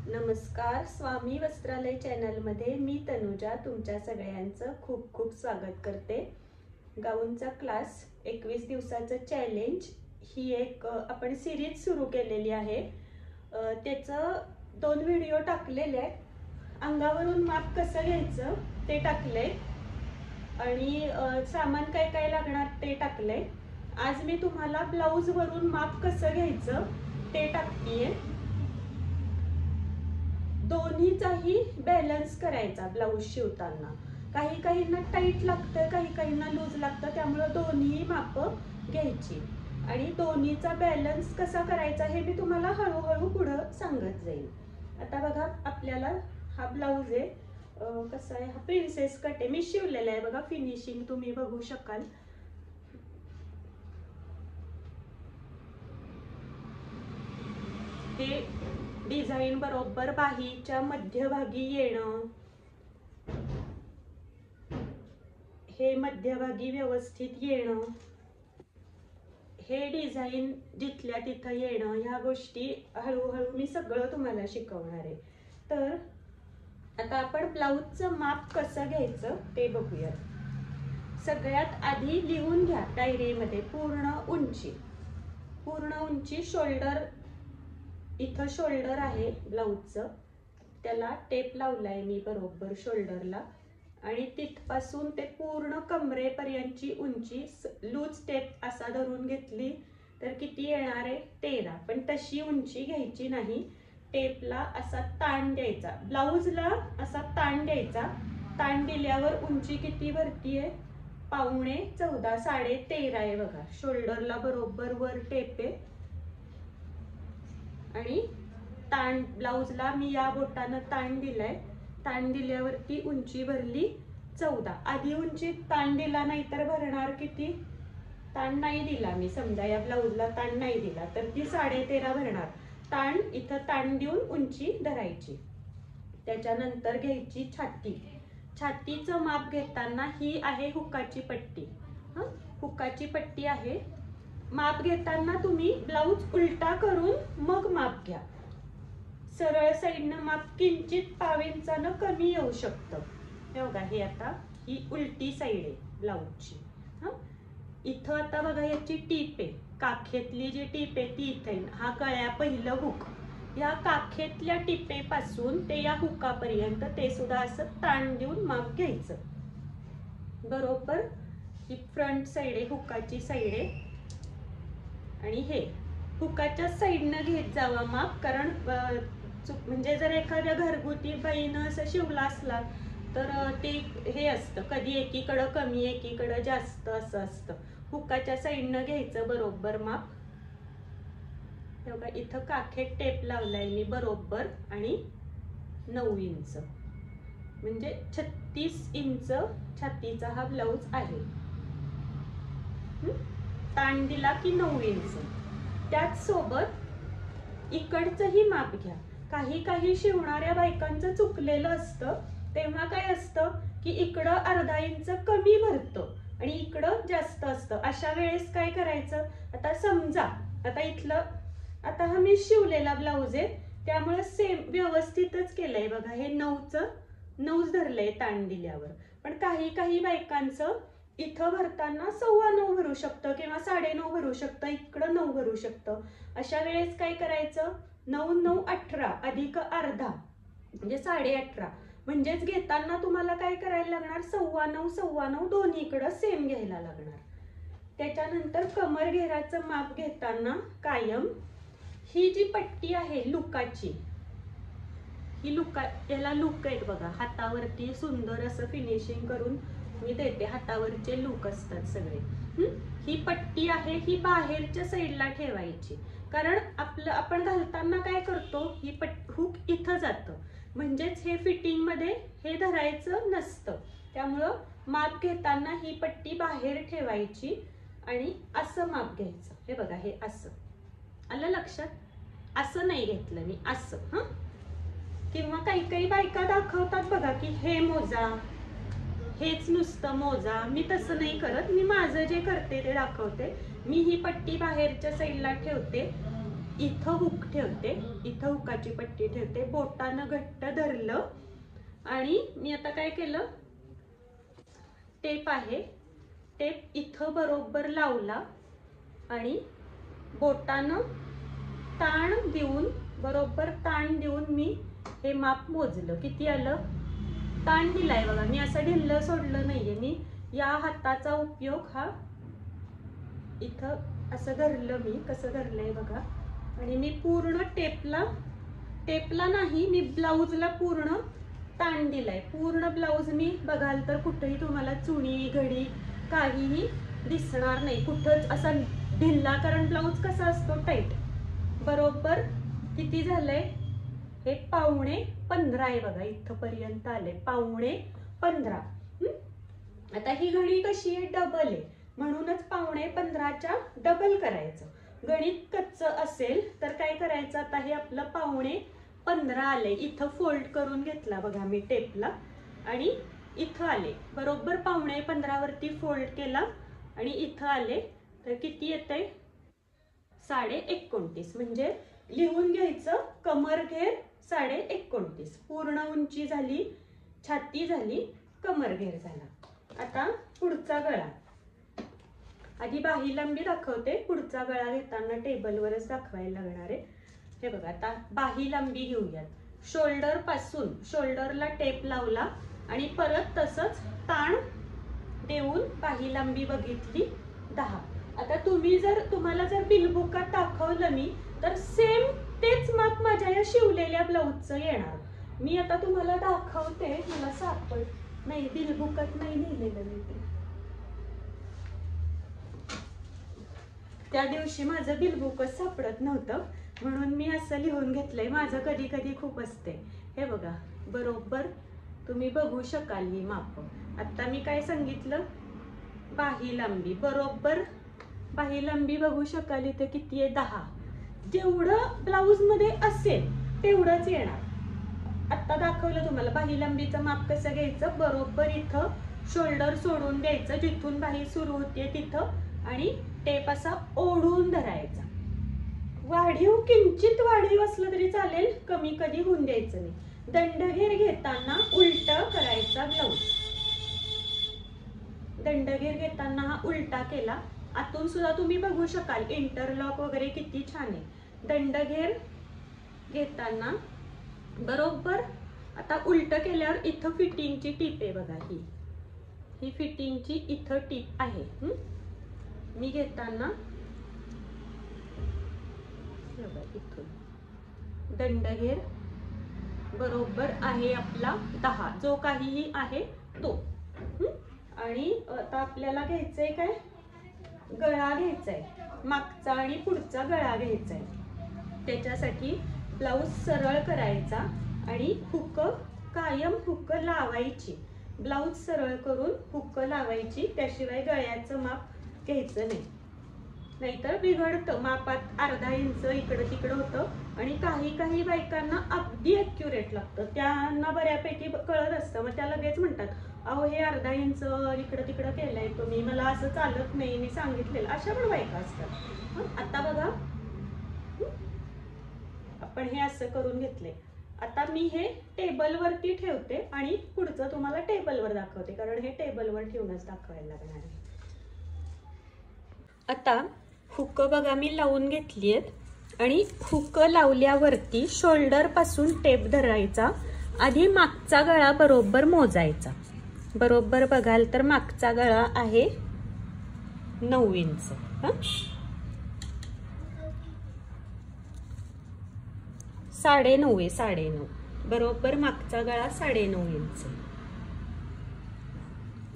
नमस्कार, स्वामी वस्त्रालय चॅनलमध्ये मी तनुजा तुमच्या सगळ्यांचं खूप खूप स्वागत करते. गाऊनचा क्लास 21 दिवसाचं चॅलेंज ही एक आपण सिरीज सुरू केलेली आहे. त्याचं 2 व्हिडिओ टाकलेले आहेत. अंगावरून माप कसं घ्यायचं ते टाकले आणि सामान काय काय लागणार ते टाकले. आज मी तुम्हाला ब्लाऊज वरून माप कसं घ्यायचं ते टाकतेय. दोन्हीचाही बॅलन्स करायचा ब्लाऊज शिवताना. काही काहींना टाईट लागतं, काही काहींना लूज लागतं, त्यामुळे दोन्ही माप घ्यायची आणि दोन्हीचा बॅलन्स कसा करायचा हे मी तुम्हाला हळूहळू पुढं सांगत जाईल. आता बघा, आपल्याला हा ब्लाऊज आहे, कसा आहे, हा प्रिन्सेस कट आहे, मी शिवलेला आहे बघा. फिनिशिंग तुम्ही बघू शकाल. हे डिझाईन बरोबर बाहीच्या मध्यभागी येणं, हे मध्यभागी व्यवस्थित येणं, हे डिझाईन जिथल्या तिथं येणं, ह्या गोष्टी हळूहळू मी सगळं तुम्हाला शिकवणार आहे. तर आता आपण ब्लाऊजचं माप कसं घ्यायचं ते बघूया. सगळ्यात आधी लिहून घ्या डायरीमध्ये पूर्ण उंची शोल्डर. इथं शोल्डर आहे ब्लाऊजचं, त्याला टेप लावलाय मी बरोबर शोल्डरला आणि तिथपासून ते पूर्ण कमरेपर्यंतची उंची लूज टेप असा धरून घेतली तर किती येणार आहे 13. पण तशी उंची घ्यायची नाही. टेपला असा ताण द्यायचा, ब्लाऊजला असा ताण द्यायचा. ताण दिल्यावर उंची किती भरती आहे, 14.5 13.5 आहे बघा. शोल्डरला बरोबर वर टेप आहे आणि ताण ब्लाऊजला मी या बोटानं ताण दिलाय. ताण दिल्यावरती उंची भरली 14. आधी उंची ताण दिला नाही तर भरणार किती, ताण नाही दिला मी, समजा या ब्लाऊजला ताण नाही दिला तर ती 13.5 भरणार. ताण इथं ताण देऊन उंची धरायची. त्याच्यानंतर घ्यायची छातीचं माप घेताना ही आहे हुकाची पट्टी. हुकाची पट्टी आहे. माप घेताना तुम्ही ब्लाऊज उलटा करून मग माप घ्या. सरळ साईडनं माप किंचित पाव इंचानं कमी येऊ शकतं. हे बघा, हे आता ही उलटी साईड आहे ब्लाऊजची. इथं आता बघा याची टीप आहे, काखेतली जी टीप आहे ती इथे. हा गळ्या पहिलं हुक, या काखेतल्या टिपेपासून ते या हुकापर्यंत ते सुद्धा असं ताण देऊन माप घ्यायचं. बरोबर ही फ्रंट साईड आहे, हुकाची साईड आहे आणि हे हुकाच्या साईडनं घेत जावा माप. कारण म्हणजे जर एखाद्या घरगुती बाईनं असं शिवला असला तर ते हे असतं, कधी एकीकडं कमी एकीकडं जास्त असं असतं. हुकाच्या साईडनं घ्यायचं बरोबर माप. तेव्हा इथं काखेत टेप लावलाय मी बरोबर आणि 9 इंच म्हणजे 36 इंच छातीचा हा ब्लाऊज आहे. ताण दिला की 9 इंच. त्याच सोबत इकडचंही माप घ्या. काही शिवणाऱ्या बायकांचं चुकलेलं असतं, तेव्हा काय असतं की इकडं अर्धा इंच कमी भरतं आणि इकडं जास्त असतं. अशा वेळेस काय करायचं, आता समजा आता इथलं, आता हा मी शिवलेला ब्लाऊज आहे त्यामुळे सेम व्यवस्थितच केलंय बघा. हे 9च धरलंय ताण दिल्यावर. पण काही बायकांचं इथं भरताना 9.25 भरू शकतं किंवा 9.5 भरू शकतं, इकडं 9 भरू शकतं. अशा वेळेस काय करायचं, 9 9 18 अधिक अर्धा म्हणजे 18.5. म्हणजेच घेताना तुम्हाला काय करायला लागणार, 9.25 दोन्हीकडं सेम घ्यायला लागणार. त्याच्यानंतर कमर घेराचं माप घेताना कायम ही जी पट्टी आहे लुकाची, ही याला लुक आहेत बघा. हातावरती सुंदर असं फिनिशिंग करून मी देते, हातावरचे लूक असतात सगळे. ही पट्टी आहे ही बाहेरच्या साईडला ठेवायची. कारण आपण घालताना काय करतो, ही हुक इथं जातं, म्हणजेच हे फिटिंग मध्ये हे धरायचं नसतं. त्यामुळं माप घेताना ही पट्टी बाहेर ठेवायची आणि असं माप घ्यायचं. हे बघा, हे असं आलं लक्षात. असं नाही घेतलं मी, असं. किंवा काही बायका दाखवतात बघा की हे मोजा, हेच नुसतं मोजा. मी तसं नाही करत, मी माझं जे करते ते दाखवते. मी ही पट्टी बाहेरच्या साईडला ठेवते इथं हुक ठेवते, इथं हुकाची पट्टी ठेवते, बोटानं घट्ट धरलं आणि मी आता काय केलं, टेप आहे, टेप इथं बरोबर लावला आणि बोटानं ताण देऊन, बरोबर ताण देऊन मी हे माप मोजलं. किती आलं? ताण दिलाय बघा, मी असं ढिल्लं सोडलं नाहीये. मी या हाताचा उपयोग हा इथं असं धरलं, मी कसं धरलंय बघा. आणि मी पूर्ण टेपला नाही, मी ब्लाऊजला पूर्ण ताण दिलाय. पूर्ण ब्लाऊज मी बघाल तर कुठेही तुम्हाला चुणी घडी काहीही दिसणार नाही, कुठंच असा ढिल्ला, कारण ब्लाऊज कसा असतो टाईट. बरोबर किती झालंय हे? 15.5 आहे बघा, इथपर्यंत आले 15.5. आता ही घडी कशी आहे? डबल आहे, म्हणूनच 15.5च्या डबल करायचं. गणित कच्चं असेल तर काय करायचं, आता हे आपलं 15.5 आले, इथं फोल्ड करून घेतला बघा मी टेपला आणि इथं आले बरोबर 15.5 वरती फोल्ड केला आणि इथं आले तर किती येतंय? 29.5. म्हणजे लिहून घ्यायचं, कमर घेर 29.5. पूर्ण उंची झाली, छाती झाली, कमर घेर झाला. आता पुढचा गळा, आधी बाही लांबी दाखवते, पुढचा गळा घेताना टेबलवरच दाखवायला लागणार आहे. हे बघा, आता बाही लांबी घेऊयात. शोल्डर पासून शोल्डरला टेप लावला आणि परत तसंच ताण देऊन बाही लांबी बघितली 10. आता तुम्हाला जर बिलबुकात दाखवलं मी तर सेम तेच माप माझ्या या शिवलेल्या ब्लाऊजचं येणार. मी आता तुम्हाला दाखवते, मला सापड नाही, बिलबुकात नाही लिहिलेलं मी ते. त्या दिवशी माझं बिलबुकच सापडत नव्हतं म्हणून मी असं लिहून घेतलंय. माझं कधी कधी खूप असते. हे बघा, बरोबर तुम्ही बघू शकाल ही माप. आता मी काय सांगितलं, बाही लांबी, बरोबर बाही लांबी बघू शकाल इथे किती आहे? 10. जेवढं ब्लाऊज मध्ये असेल तेवढंच येणार. आता दाखवलं तुम्हाला बाही लांबीचं माप कसं घ्यायचं. बरोबर इथं शोल्डर सोडून द्यायचं, जिथून बाही सुरू होते तिथं, आणि टेप असा ओढून धरायचा. वाढीव किंचित वाढीव असलं तरी चालेल, कमी कधी होऊन द्यायचं नाही. दंडघेर घेताना उलटा करायचा ब्लाऊज. दंडघेर घेताना हा उलटा केला. आतून सुद्धा तुम्ही बघू शकाल इंटरलॉक वगैरे किती छान आहे. दंडघेर घेताना बरोबर आता उलट केल्यावर इथं फिटिंगची टीप आहे बघा, ही फिटिंगची इथं टीप आहे. मी घेताना इथून दंडघेर बरोबर आहे आपला 10, जो काहीही आहे तो. आणि आता आपल्याला घ्यायचंय काय, गळा घ्यायचाय, मागचा आणि पुढचा गळा घ्यायचाय. त्याच्यासाठी ब्लाऊज सरळ करायचा आणि हुक कायम हुक लावायची. ब्लाऊज सरळ करून हुक लावायची, त्याशिवाय गळ्याचं माप घ्यायचं नाही, नाहीतर बिघडतं. मापात अर्धा इंच इकडं तिकडं होतं आणि काही बायकांना अगदी ॲक्युरेट लागतं. त्यांना बऱ्यापैकी कळत असतं, मग त्या लगेच म्हणतात, अहो हे अर्धा इंच इकडं तिकडं केलंय तुम्ही, मला असं चालत नाही, मी सांगितलेलं. अशा पण बायका असतात. आता बघा, आपण हे असं करून घेतले. आता मी हे टेबलवरती ठेवते आणि पुढचं तुम्हाला टेबलवर दाखवते, कारण हे टेबलवर ठेवूनच दाखवायला लागणार आहे. आता हुक बघा मी लावून घेतली आहेत आणि हुक लावल्यावरती शोल्डर पासून टेप धरायचा. आधी मागचा गळा बरोबर मोजायचा. बरोबर बघाल तर मागचा गळा आहे 9 इंच. 9.5 आहे, 9.5. बरोबर मागचा गळा 9.5 इंच.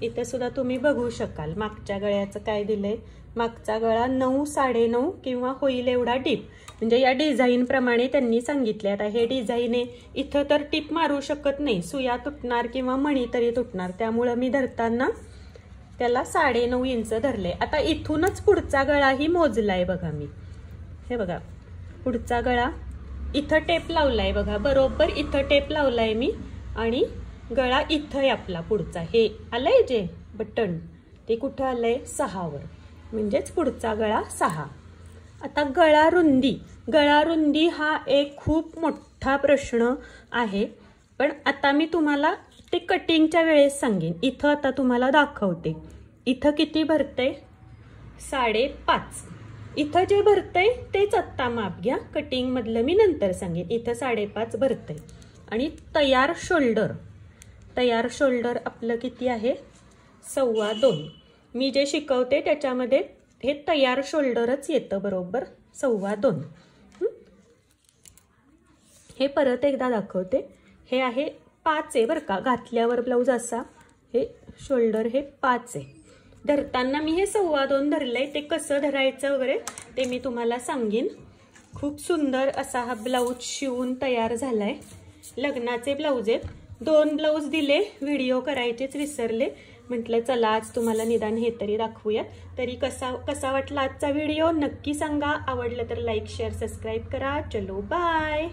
इथं सुद्धा तुम्ही बघू शकाल मागच्या गळ्याचं काय दिलंय. मागचा गळा 9, 9.5 किंवा होईल एवढा टीप. म्हणजे या डिझाईन प्रमाणे त्यांनी सांगितले. आता हे डिझाईन आहे, इथं तर टीप मारू शकत नाही, सुया तुटणार किंवा मणी तरी तुटणार. त्यामुळं मी धरताना त्याला 9.5 इंच धरले. आता इथूनच पुढचा गळाही मोजलाय बघा मी. हे बघा, पुढचा गळा इथं टेप लावलाय बघा, बरोबर इथं टेप लावलाय मी आणि गळा इथं आहे आपला पुढचा. हे आलंय जे बटन, ते कुठं आलंय 6 वर, म्हणजेच पुढचा गळा 6. आता गळा रुंदी हा एक खूप मोठा प्रश्न आहे, पण आता मी तुम्हाला ते कटिंगच्या वेळेस सांगेन. इथं आता तुम्हाला दाखवते. इथं किती भरतंय? 5.5. इथं जे भरतंय तेच आत्ता माप घ्या. कटिंग मधलं मी नंतर सांगेन. इथं 5.5 भरतंय. आणि तयार शोल्डर आपलं किती आहे? 2.25. मी जे शिकवते त्याच्यामध्ये हे तयार शोल्डरच येतं बरोबर 2.25. हे परत एकदा दाखवते. हे आहे 5 आहे बरं का, घातल्यावर ब्लाऊज असा. हे शोल्डर हे 5 आहे. धरताना मी हे 2.25 धरलंय. ते कसं धरायचं वगैरे ते मी तुम्हाला सांगेन. खूप सुंदर असा हा ब्लाऊज शिवून तयार झालाय. लग्नाचे ब्लाऊज आहेत. 2 ब्लाऊज दिले, व्हिडिओ करायचेच विसरले. म्हटलं चला आज तुम्हाला निदान हे तरी दाखवूया. तरी कसा वाटला आजचा व्हिडिओ नक्की सांगा. आवडलं तर लाईक शेअर सबस्क्राईब करा. चलो बाय.